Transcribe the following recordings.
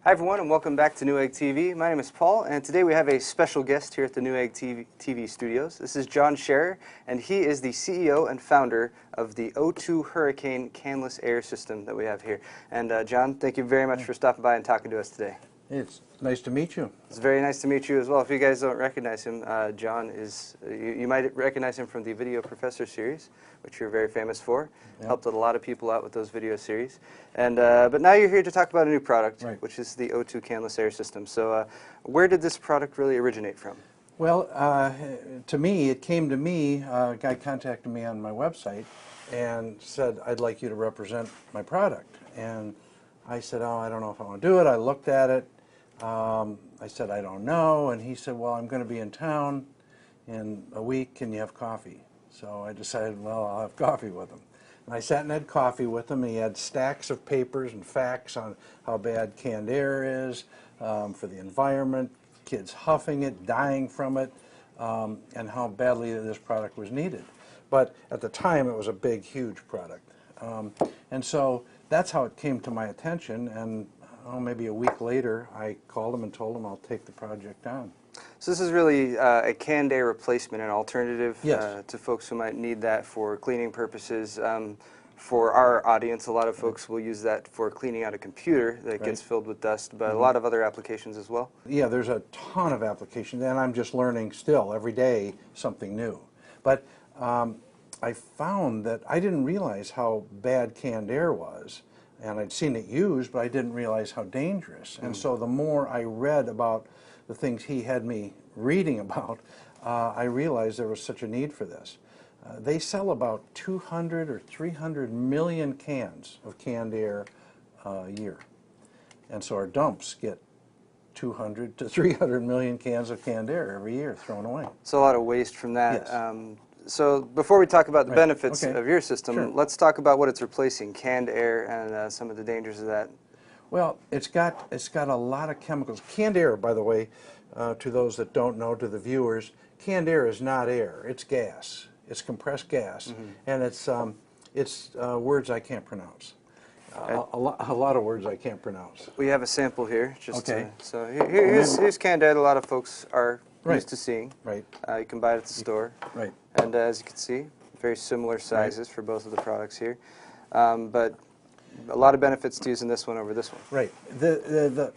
Hi everyone, and welcome back to Newegg TV. My name is Paul, and today we have a special guest here at the Newegg TV studios. This is John Scherer, and he is the CEO and founder of the O2 Hurricane Canless air system that we have here. And John, thank you very much for stopping by and talking to us today. It's nice to meet you. It's very nice to meet you as well. If you guys don't recognize him, John is, you might recognize him from the Video Professor series, which you're very famous for. Yep. Helped a lot of people out with those video series. And but now you're here to talk about a new product, right, which is the O2 Canless air system. So where did this product really originate from? Well, to me, it came to me, a guy contacted me on my website and said, I'd like you to represent my product. And I said, oh, I don't know if I want to do it. I looked at it. I said, I don't know. And he said, well, I'm going to be in town in a week. Can you have coffee? So I decided, well, I'll have coffee with him. And I sat and had coffee with him. He had stacks of papers and facts on how bad canned air is for the environment, kids huffing it, dying from it, and how badly this product was needed. But at the time, it was a big, huge product. And so that's how it came to my attention. And maybe a week later, I called him and told him I'll take the project on. So this is really a canned air replacement, an alternative, yes, to folks who might need that for cleaning purposes. For our audience, a lot of folks will use that for cleaning out a computer that gets filled with dust, but a lot of other applications as well. Yeah, there's a ton of applications, and I'm just learning still every day something new. But I found that I didn't realize how bad canned air was. And I'd seen it used, but I didn't realize how dangerous. And so the more I read about the things he had me reading about, I realized there was such a need for this. They sell about 200 or 300 million cans of canned air a year. And so our dumps get 200 to 300 million cans of canned air every year thrown away. So a lot of waste from that. Yes. So before we talk about the benefits Okay. of your system, let's talk about what it's replacing, canned air, and some of the dangers of that. Well, it's got a lot of chemicals. Canned air, by the way, to those that don't know, to the viewers, canned air is not air. It's gas. It's compressed gas, and it's words I can't pronounce. A lot of words I can't pronounce. We have a sample here. Just so here's canned air that a lot of folks are used to seeing. Right. You can buy it at the store. Right. And as you can see, very similar sizes for both of the products here. But a lot of benefits to using this one over this one. Right. The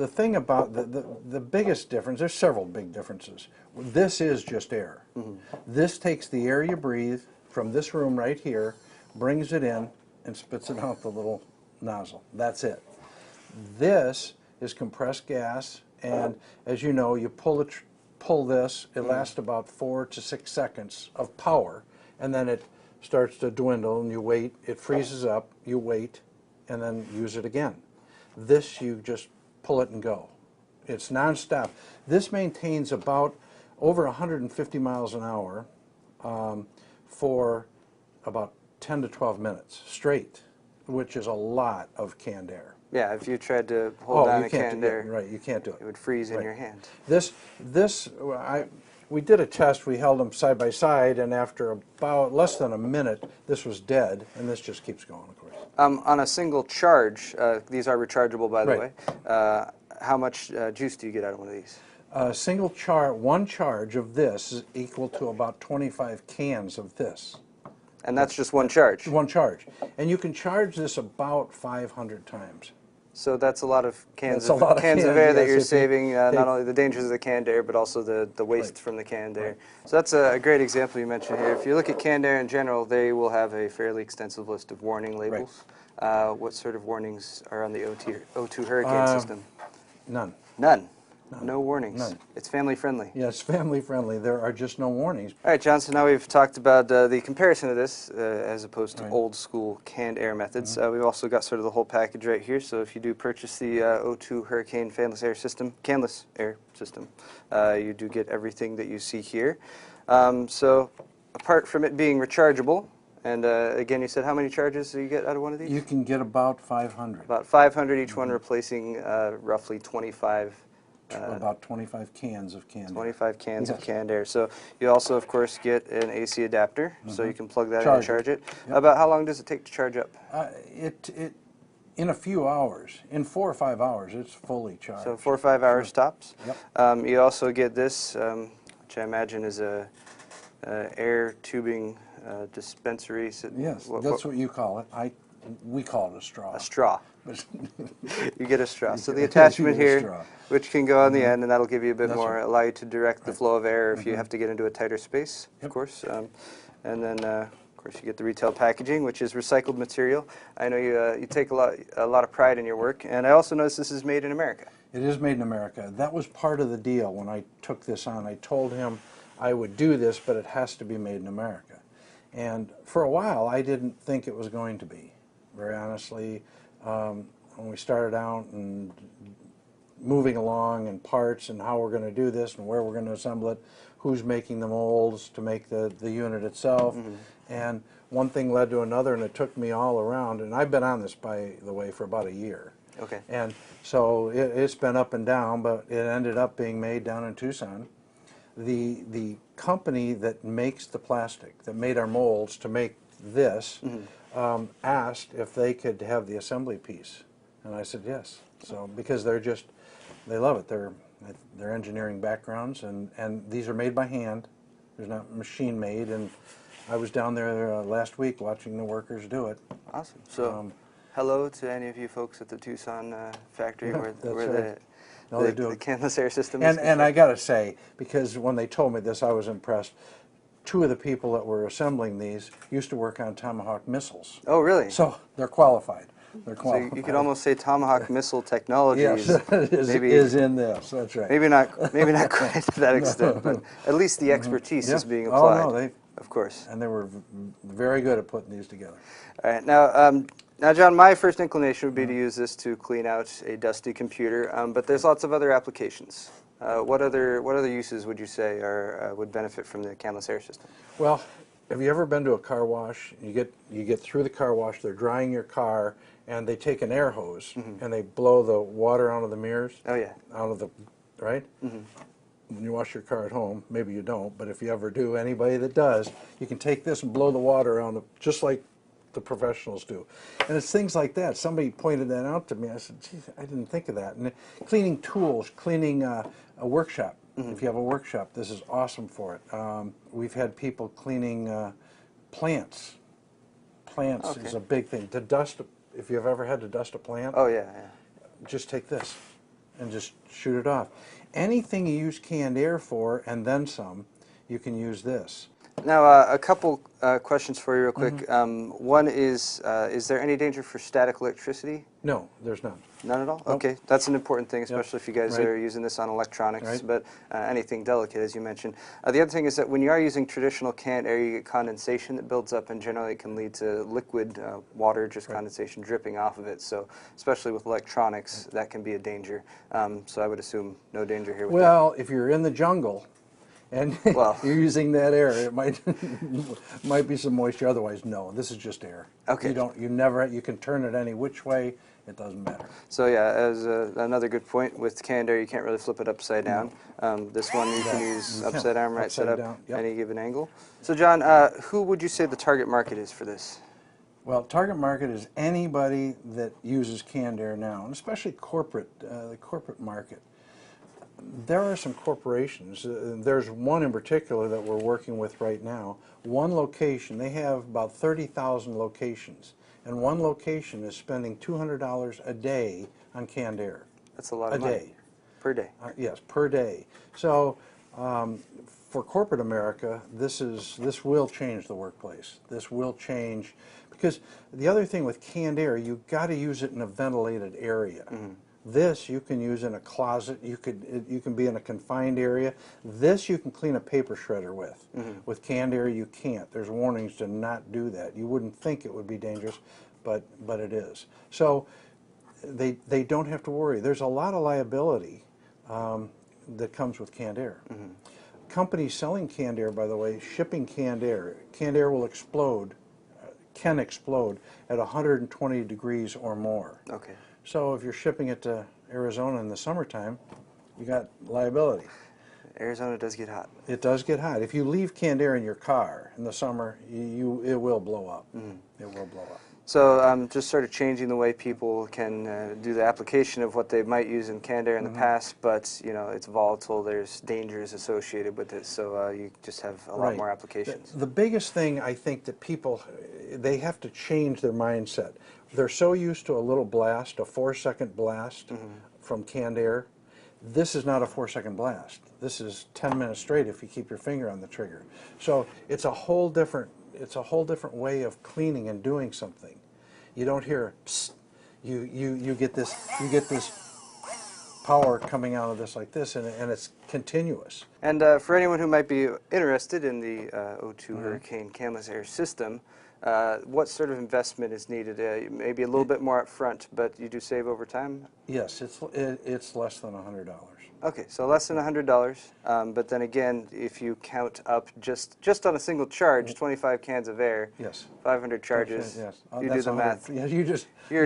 thing about the biggest difference, there's several big differences. This is just air. This takes the air you breathe from this room right here, brings it in, and spits it out the little nozzle. That's it. This is compressed gas, and as you know, you pull this, it lasts about 4 to 6 seconds of power, and then it starts to dwindle, and you wait, it freezes up, you wait, and then use it again. This, you just pull it and go. It's nonstop. This maintains about over 150 miles an hour for about 10 to 12 minutes straight, which is a lot of canned air. Yeah, if you tried to hold down a canned air, right, you can't do it. It would freeze in your hand. We did a test. We held them side by side, and after about less than a minute, this was dead, and this just keeps going, of course. On a single charge, these are rechargeable, by the way. How much juice do you get out of one of these? One charge of this is equal to about 25 cans of this. And that's just one charge? One charge. And you can charge this about 500 times. So that's a lot of cans of air that you're saving, not only the dangers of the canned air, but also the waste from the canned air. So that's a great example you mentioned here. If you look at canned air in general, they will have a fairly extensive list of warning labels. What sort of warnings are on the O2 Hurricane system? None. None? No warnings. None. It's family friendly. Yes, family friendly. There are just no warnings. All right, John, so now we've talked about the comparison of this as opposed to old school canned air methods. We've also got sort of the whole package right here. So if you do purchase the O2 Hurricane Canless air system, you do get everything that you see here. So apart from it being rechargeable, and again, you said how many charges do you get out of one of these? You can get about 500. About 500 each one, replacing roughly 25 about 25 cans of canned air. 25 cans of canned air. So you also, of course, get an AC adapter, so you can plug that in and charge it. About how long does it take to charge up? in a few hours, in 4 or 5 hours, it's fully charged. So 4 or 5 hours tops. Yep. You also get this, which I imagine is a air tubing dispensary. So Yes, that's what you call it. We call it a straw. A straw. But You get a straw. So the attachment here, straw. which can go on the end, and that'll give you a bit That's more, right. allow you to direct the flow of air if you have to get into a tighter space, Yep. of course. And then, of course, you get the retail packaging, which is recycled material. I know you take a lot of pride in your work, and I also noticed this is made in America. It is made in America. That was part of the deal when I took this on. I told him I would do this, but it has to be made in America. And for a while, I didn't think it was going to be. Very honestly, when we started out and moving along and parts and how we're going to do this and where we're going to assemble it, who's making the molds to make the unit itself. And one thing led to another, and it took me all around. And I've been on this, by the way, for about a year. Okay. And so it's been up and down, but it ended up being made down in Tucson. The company that makes the plastic, that made our molds to make this, asked if they could have the assembly piece. And I said yes. So because they love it. They're engineering backgrounds, and these are made by hand. They're not machine made. And I was down there last week watching the workers do it. Awesome. So hello to any of you folks at the Tucson factory where the Canless air system is. And I got to say, because when they told me this, I was impressed. 2 of the people that were assembling these used to work on Tomahawk missiles. Oh, really? So they're qualified. So you could almost say Tomahawk missile technology is in this. That's right. Maybe not quite to that extent, but at least the expertise is being applied. Oh, no, of course. And they were very good at putting these together. All right, now, John, my first inclination would be to use this to clean out a dusty computer, but there's lots of other applications. What other uses would you say would benefit from the Canless air system? Well, have you ever been to a car wash? You get through the car wash, they're drying your car, and they take an air hose and they blow the water out of the mirrors. Oh yeah. Out of the, right? When you wash your car at home, maybe you don't, but if you ever do, anybody that does, you can take this and blow the water around just like the professionals do. And it's things like that. Somebody pointed that out to me. I said, geez, I didn't think of that. And cleaning tools, cleaning a workshop. If you have a workshop, this is awesome for it. We've had people cleaning plants. Plants is a big thing. To dust, if you've ever had to dust a plant, oh yeah, just take this and just shoot it off. Anything you use canned air for, and then some, you can use this. Now, a couple questions for you real quick. One is there any danger for static electricity? No, there's none. None at all? Nope. Okay, that's an important thing, especially if you guys Right. are using this on electronics, Right. but anything delicate, as you mentioned. The other thing is that when you are using traditional canned air, you get condensation that builds up, and generally it can lead to liquid water, just condensation dripping off of it. So, especially with electronics, that can be a danger. So I would assume no danger here with that. Well, if you're in the jungle, and Well. you're using that air, it might be some moisture. Otherwise, no. This is just air. Okay. You can turn it any which way. It doesn't matter. So yeah, as another good point, with canned air, you can't really flip it upside down. This one you can use upside down, right side up, down, yep. any given angle. So John, who would you say the target market is for this? Well, target market is anybody that uses canned air now, and especially the corporate market. There are some corporations. There's one in particular that we're working with right now. One location, they have about 30,000 locations, and one location is spending $200 a day on canned air. That's a lot of money. A day. Per day. Yes, per day. So for corporate America, this will change the workplace. This will change, because the other thing with canned air, you've got to use it in a ventilated area. This you can use in a closet. You can be in a confined area. This you can clean a paper shredder with. With canned air, you can't. There's warnings to not do that. You wouldn't think it would be dangerous, but it is. So they don't have to worry. There's a lot of liability that comes with canned air. Companies selling canned air, by the way, shipping canned air will explode, can explode at 120 degrees or more. Okay. So if you're shipping it to Arizona in the summertime, you got liability. Arizona does get hot. It does get hot. If you leave canned air in your car in the summer, it will blow up. It will blow up. So just sort of changing the way people can do the application of what they might use in canned air in the past, but you know it's volatile. There's dangers associated with it, so you just have a lot more applications. The biggest thing I think that people, they have to change their mindset. They're so used to a little blast, a 4-second blast from canned air. This is not a 4-second blast. This is 10 minutes straight if you keep your finger on the trigger. So it's a whole different way of cleaning and doing something. You don't hear psst. You get this power coming out of this like this, and it's continuous. And for anyone who might be interested in the O2 Hurricane Canless air system, what sort of investment is needed? Maybe a little bit more up front, but you do save over time? Yes, it's less than $100. Okay, so less than $100, but then again, if you count up just on a single charge, 25 cans of air, 500 charges, yes. You do the math. Yeah, you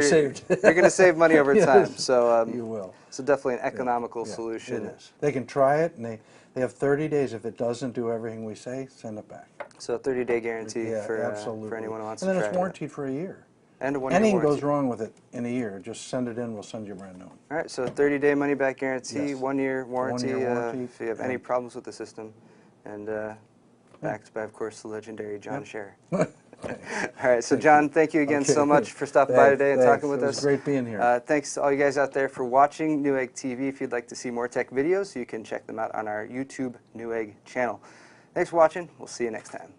saved. You're going to save money over time. So you will. So definitely an economical solution. It is. They can try it, and they have 30 days. If it doesn't do everything we say, send it back. So a 30-day guarantee for anyone who wants to try it. And then it's warranted for a year. And a 1-year Anything warranty. goes wrong with it in a year, just send it in, we'll send you a brand new one. All right, so 30-day money-back guarantee, 1-year warranty, 1-year warranty, if you have any problems with the system, and backed by, of course, the legendary John Scherer. All right, so John, thank you again so much for stopping by today and talking with us. It was great being here. Thanks to all you guys out there for watching Newegg TV. If you'd like to see more tech videos, you can check them out on our YouTube Newegg channel. Thanks for watching. We'll see you next time.